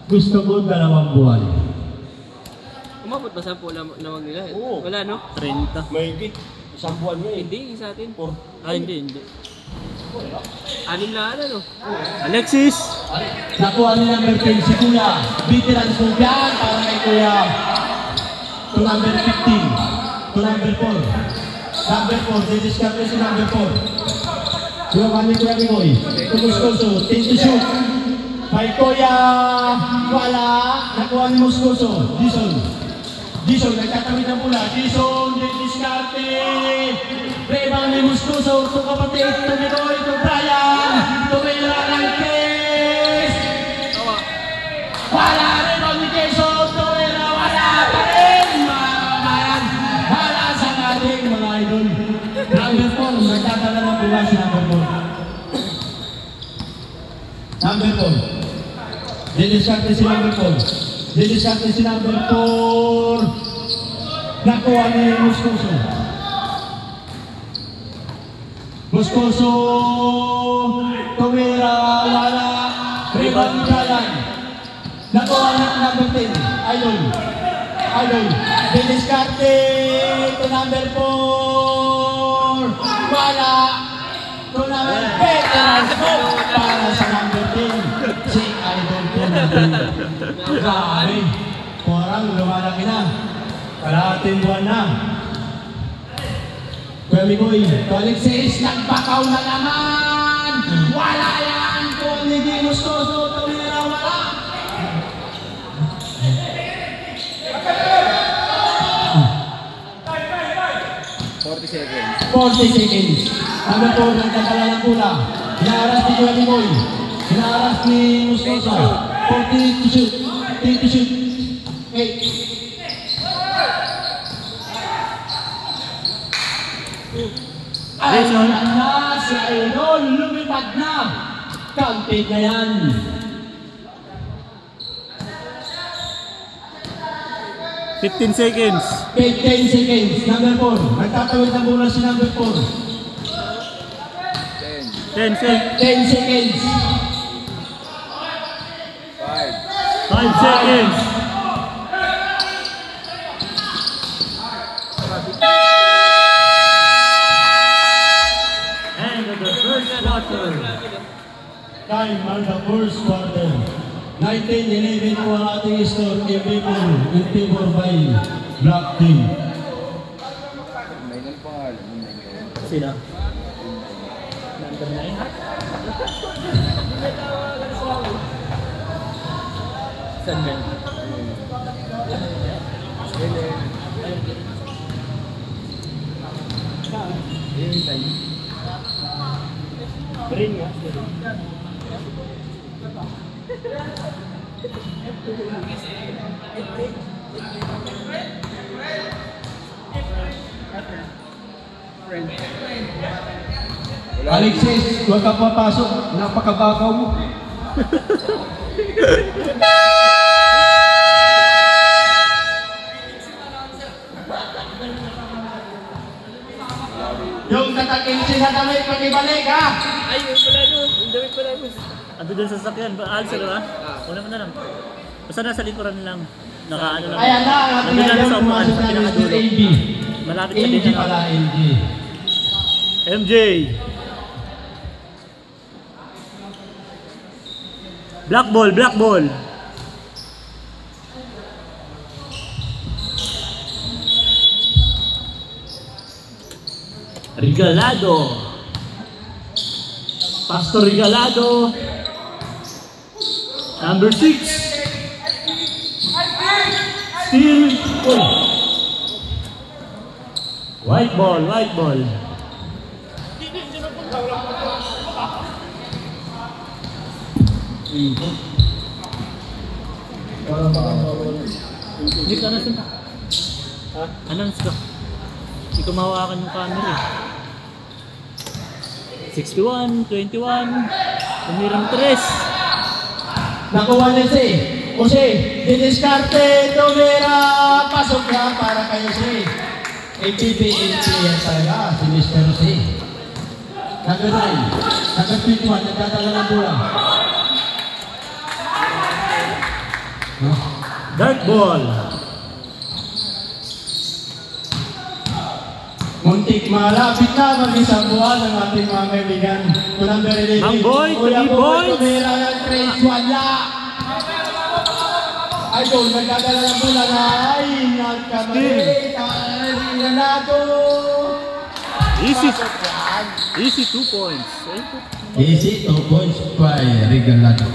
Gusto ko 2 buwan. Umabot ba 10 lamang nila? Oo. Wala no? 30. May higit. 1 buwan nga eh. Hindi, sa atin. Hindi. Anim na ano? Alexis! Nakuha ni number 10 si Kuya. Veteran po yan para kay Kuya. To number 15. To number 4. Number 4. Didiscard si number 4. Kuya kami Kuya Mimoy. Muscoso. 10 to shoot. Kay Kuya. Wala. Nakuha ni Muscoso. Dison. Nagtatawid ng pula. Dison. Didiscard. Rebound ni Muscoso. Ito kapatid. Ito Mimoy. Ito Brian. Tumira ng case. Wala rin ang ni Jason Tumira. Wala pa rin mga kabayan. Wala sa ating mga idol. Number 4. Nagtatala ng pula si number 4. Number 4. Didiscard si number 4. Didiscard si number 4. Nakuha ni Muscoso. Muscoso, Tumira, wala, rebound Brian. Nakuha ni number 10, Idol. Didiscarte to number 4. Wala, to number 10. Para sa number 10, si Idol po natin. Grabe, parang lumalaki na. Kalahating buwan na. Kuya Mikoy, to Alexis, nagbakaw na naman! Wala yan! Kung hindi Muscoso, Tumira, wala! 40 seconds. 40 seconds. Number 4, nagtatala ng pula. Hinaharas ni Kuya Mikoy. Hinaharas ni Muscoso. 40 to shoot. 3 to shoot. 8. Jason na si Idol, lumipad na. Counted na yan. 15 seconds. 10 seconds. Number 4. Nagtatawid ng bola si number 4. 10 seconds. 10 seconds. 5 seconds. Time on the first quarter. 19-11 po ang ating score. Everyone in favor by Black Team. Sino? Number 9? Sandman. Green nga. Alexis, huwag ka papasok. Napakabakaw mo. Yung tatakin siya na damit, pag-ibalik ha! Ay, yung pala no. Yung damit pala mo. Ando dun sa sasakyan. Alis na ba? Una mo na lang. Basta nasa likuran lang. Nakaano lang. Ayan na, ang ating Nandun lang idol sa upuan. pumasok Sa na Mr. pinakadulo. AB. Malapit sa MG din pala, MG. MJ. Black ball, black ball. Regalado. Pastor Regalado. Number 6. Steal. Oh. White ball, white ball. Hindi ka nasan. Ha? Announce ka. Hindi ko mahawakan yung camera eh. 61, 21, tumirang 3. Nakuha niya si Jose. Didiscarte, Tumira. Pasok na para kay Jose. APBN player talaga si Mr. Jose. Number 9. Number 21. Nagtatala ng bola. Dark ball. Muntik malapit na mag-isang buwan ang ating mga kaibigan. To number 11. Mangboy, 3 points. Tumira ng Trace, wala. Idol, nagdadala ng bola na. Ay, nagkamali. Ganado. Easy 2 points. Easy 2 points by Regalado.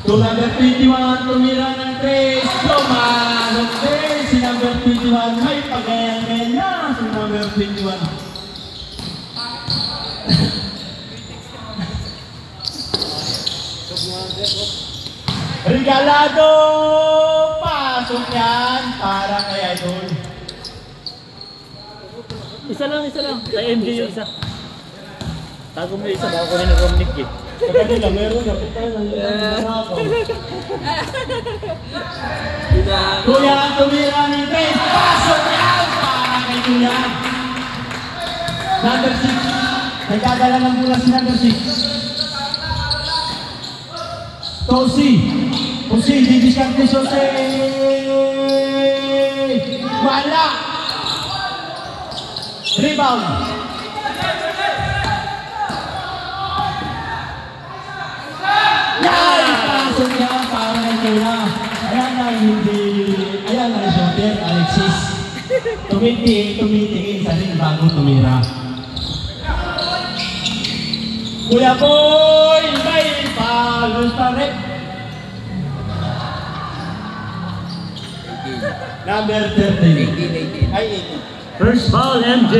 To number 21, tumira ng Trace. Tumanong Trace. Si number 21, may pagayang-gayang na. Si number 21. Regalado! Pasok yan para kay Idol. Isa lang. Kay MJ yung isa. Tago mo yung isa, baka kunin ng Romnick eh. Sa kanila, meron na. Kuya, tumira ni Trace. Pasok yan para kay Kuya. Number 6. Nagdadala ng bola si number 6. Tosi, didiskarte Jose. Wala. Rebound. Pasok yan para kay Kuya. Ayan na shooter, Alexis. Tumitingin sa ring bago tumira. Kuya Boy, may palos pa rin. Number 13. Ay, 18. First foul, MJ.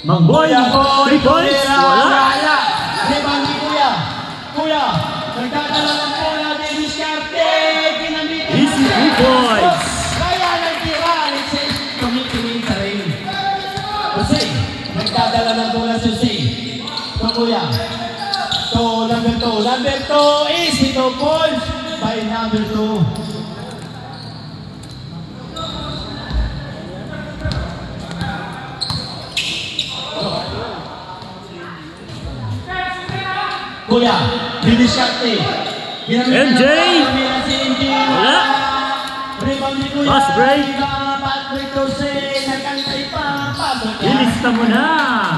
Mangboy, 3 points. Wala. Rebound ni Kuya. Kuya, nagdadala ng bola, didiskarte. Easy 2 points. Kaya nagtira, Alexis. Tumitingin sa ring. Jose, nagdadala ng bola si Jose. So Kuya. So number 2. Number 2 is 2 points by number 2. Kuya, didiskarte. MJ. Wala. Fast break. Patrick Jose, nagkantay pa. Pasok yan. Ilista mo na.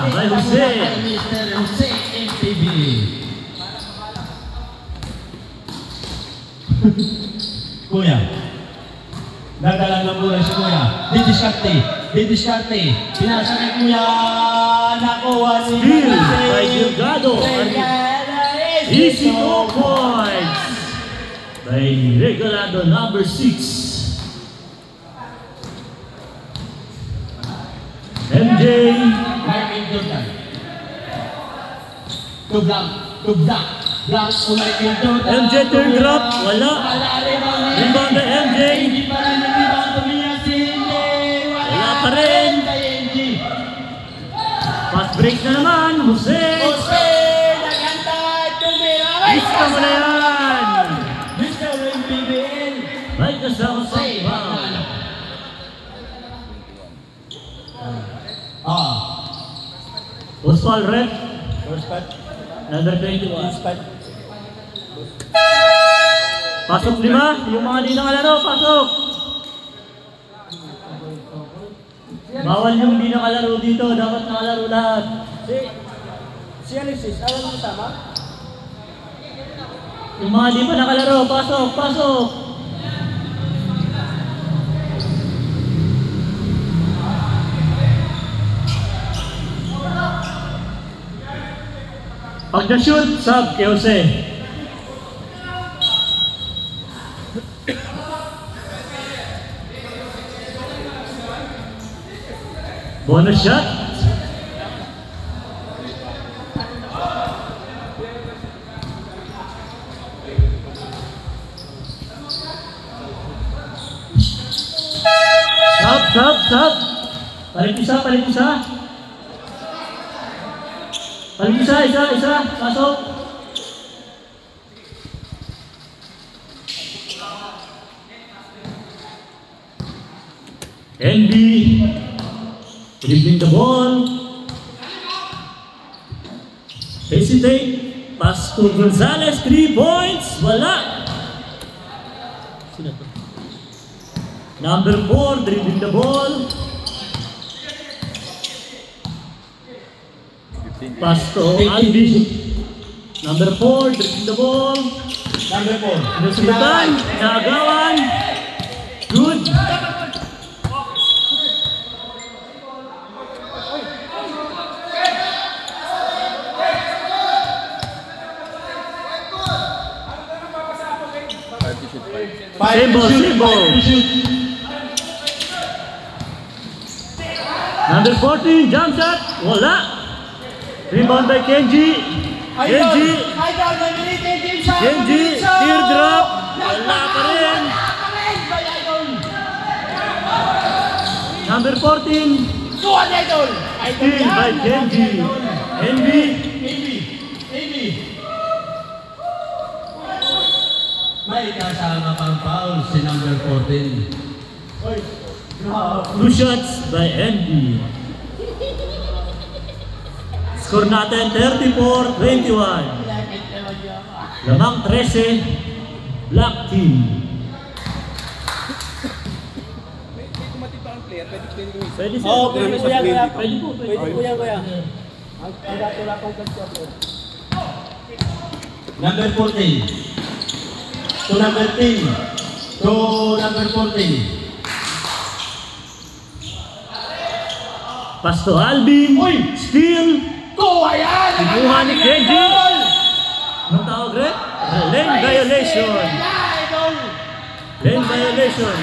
By Jose. Mr. Jose MTV. Kuya, nagdalang ng bola si Kuya. Didiskarte. Pinasa kay Kuya. Nakuha ni Steal by Delgado. Easy 2 points by Regalado, number 6. MJ. Michael Jordan. To block. Block to Michael Jordan. MJ turn drop. Wala. Rebound by MJ. Hindi pa rin ang rebound. Tumira si MJ. Wala pa rin. Fast break na naman. Jose. Lista mo na yan. Mr. MPBL. Right na sa Jose. Oswald Red. Number 21. Pasok 5. Yung mga di nakalaro, pasok. Bawal yung di nakalaro dito. Dapat nakalaro lahat. Si Alexis, alam mo tama? Yung mga di pa nakalaro, pasok. Pag na-shoot, sub kay Jose. Bonus shot. Sub. Palit isa. Isa. Pasok. NB dribbling the ball. Hesitate. Pass to Gonzalez. 3 points. Wala. Sino to? Number 4 dribbling the ball. Pass to Alvin. Number 4 dribbling the ball. Number 4. Inusulitan. Naagawan. Good. Symbol. Number 14, jump shot. Wala. Rebound by Kenji. Kenji. Kenji. Teardrop. Wala pa rin. Number 14. Steal by Kenji. NB. May kasama pang foul si number 14. Two shots by NB. Score natin 34-21. Lamang 13, Black Team. Pwede siya. Oh, pwede po yan, kuya. Pwede po. Pwede po yan, kuya. Ang wala pong kansya po. Number 14. To number 10. To number 14. Pass to Alvin. Steal. Ayan! Kinuha ni Kenji. Anong tawag rin? Lane violation. Lane violation.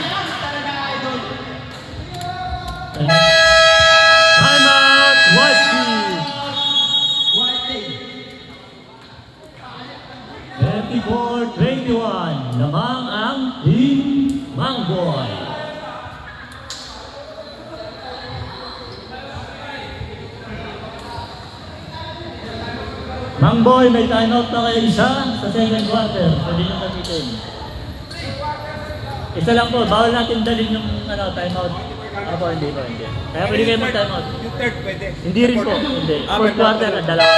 Timeout. White team. 34-21. Lamang ang Team Mangboy. Mangboy, may timeout na kayo isa sa second quarter. Pwede nyo gamitin. Isa lang po, bawal natin dalhin yung timeout. Ako, hindi po, hindi. Kaya pwede kayo mag-timeout. Yung third pwede. Hindi rin po, hindi. Fourth quarter, dalawa.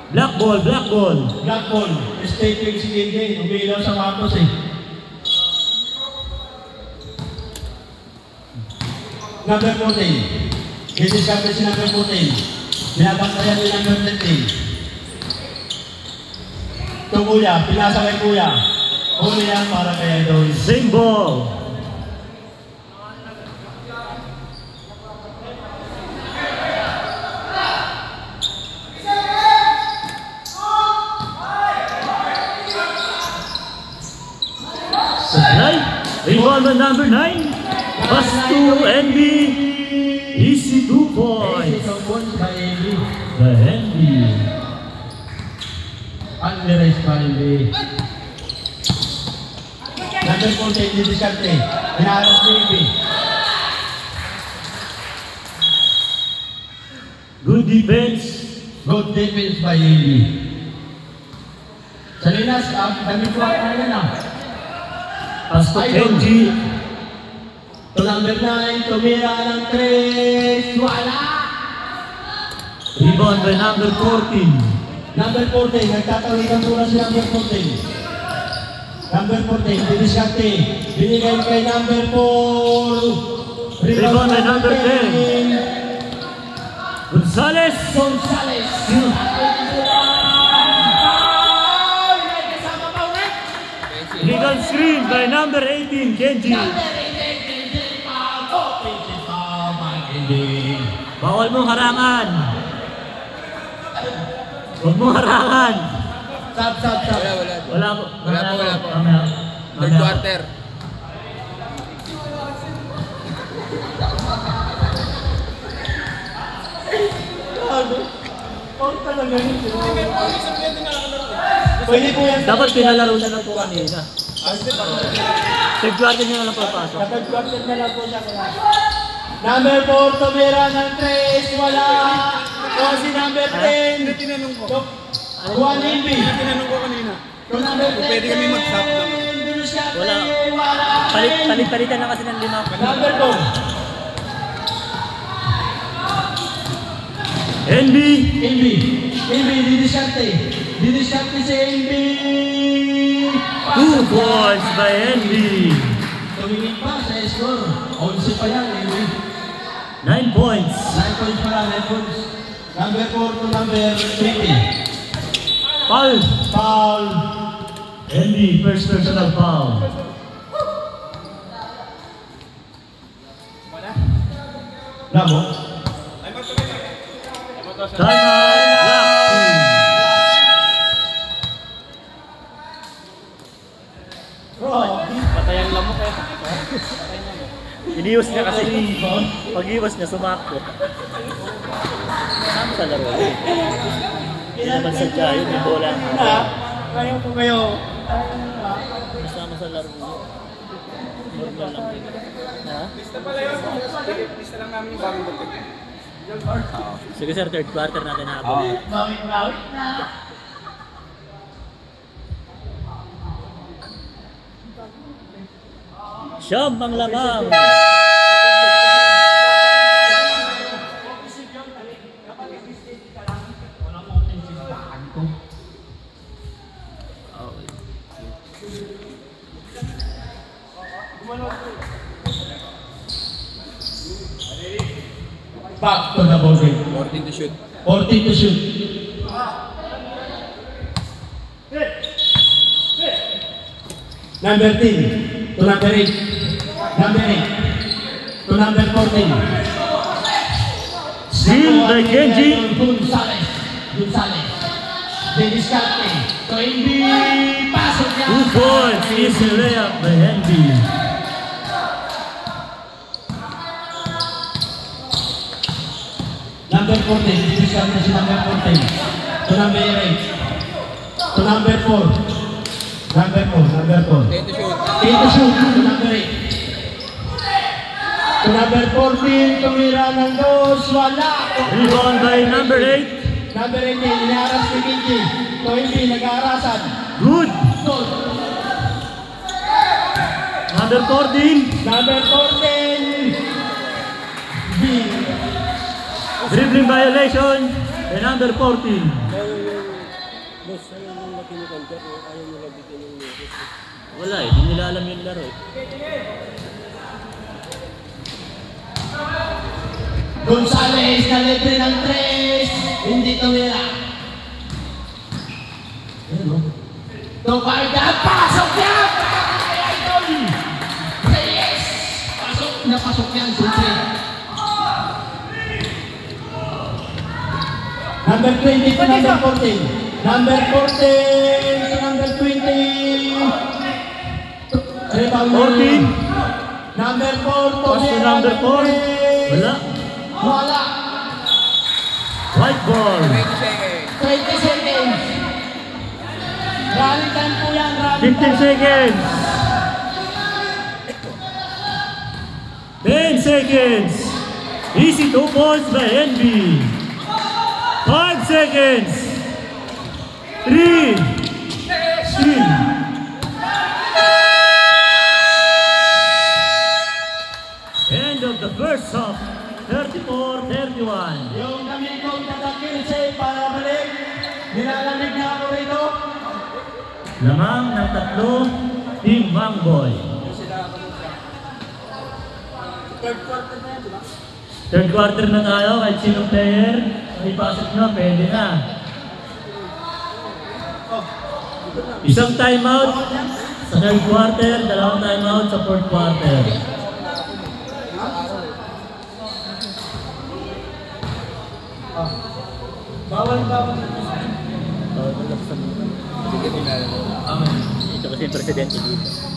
Black ball, black ball. Black ball. Escaping si Gengeng. Umilaw sa Matos eh. Number 14. Diniscover si number 14. Binabantayan ni number 13. Ito kuya, pinasa kay kuya. Umilaw para kay Idol. Same ball. Right. Rebound by number 9. Pass to NB. Easy 2 points. By NB. By NB. Unlerized by NB. Number 14, didiskarte. Pinaharap ni NB. Good defense. Good defense by NB. Salinas, kami po ang na. Pass to Kenji. To number 9, tumira ng 3. Wala! Rebound by number 14. Number 14, nagtatawigan po na si number 14. Number 14, diniskarte. Binigay kay number 4. Rebound by number 10. Gonzalez. Gonzalez. Legal screen by number 18, Kenji. Bawal mong harangan. Huwag mong harangan. Stop. Wala po. Wala po. Third quarter. Pwede po yan. Dapat pinalaro na lang po kanina. Third quarter nyo na lang papasok. Third quarter na lang po siya. Number 4, tumira ng 3. Wala. O si number 10. Juan Envy. Tinanong ko kanina. To number 13. Pwede kami mag-swap lang. Wala. Palit-palitan na kasi ng 5. Number 2. Envy. Envy, didiskarte si Envy. 2 points by Envy. Tumingin pa sa score. 11 pa yan, Envy. 9 points. 9 points pa lang, 9 points. Number 4 to number 20. Foul. Foul. Envy, first personal foul. Bravo. Time out. Bro, Patay ang lamok eh. Iniwas niya kasi. Pag-iwas niya, sumakto. Saan sa laro? Hindi naman sadya yun. Yung bola. Kayo po kayo. Masama sa laro yun. Normal lang. Ha? Lista pala yun. Lista lang namin yung bagong dating. Sige sir, third quarter natin na ako. bawit na. Siyam ang lamang. Back to the ball game. 14 to shoot. 14 to shoot. Number 10 to number 8. Number 8 to number 14. Steal by Genji. Gonzales. Didiskarte. To Envy. Pasok niya. 2 points. Easy layup by Envy. Number 14. Didiskarte si number 14. To number 8. To number 4. Number 4. 10 to shoot. 10 to shoot. To number 8. To number 14. Tumira ng dos. Wala. Rebound by number 8. Number 18. Inaras ni Kinji. To Envy. Nag-aarasan. Good. Goal. Number 14. Number 14. B. Dribbling violation by number 14. Boss, ayaw nung nakinukan ka o ayaw nung nabigyan ng notice? Wala eh, hindi nila alam yung laro eh. Gonzales na libre ng 3. Hindi tumira. Ano? Tukarga. Pasok yan! Yes! Pasok. Napasok yan. Siyempre. Number 20 to number 14. Number 14 to number 20. Rebound 14. Number 4 to Pass to number 4. Wala. Wala. White ball. 20 seconds. 20 seconds. Rally time po yan. Rally 15 time. seconds. 10 seconds. Easy 2 points by Envy. 5 seconds. 3. Steal. End of the first half. 34-31. Yung damit kong tatakil say para balik. Nilalamig na ako rito. Lamang ng 3, Team Mangboy. Third quarter na tayo, kahit sinong player, may pasok na, pwede na. Isang timeout sa third quarter, 2 timeout sa fourth quarter. Bawal. Sige, tingnan mo. Ito kasi yung presidente dito.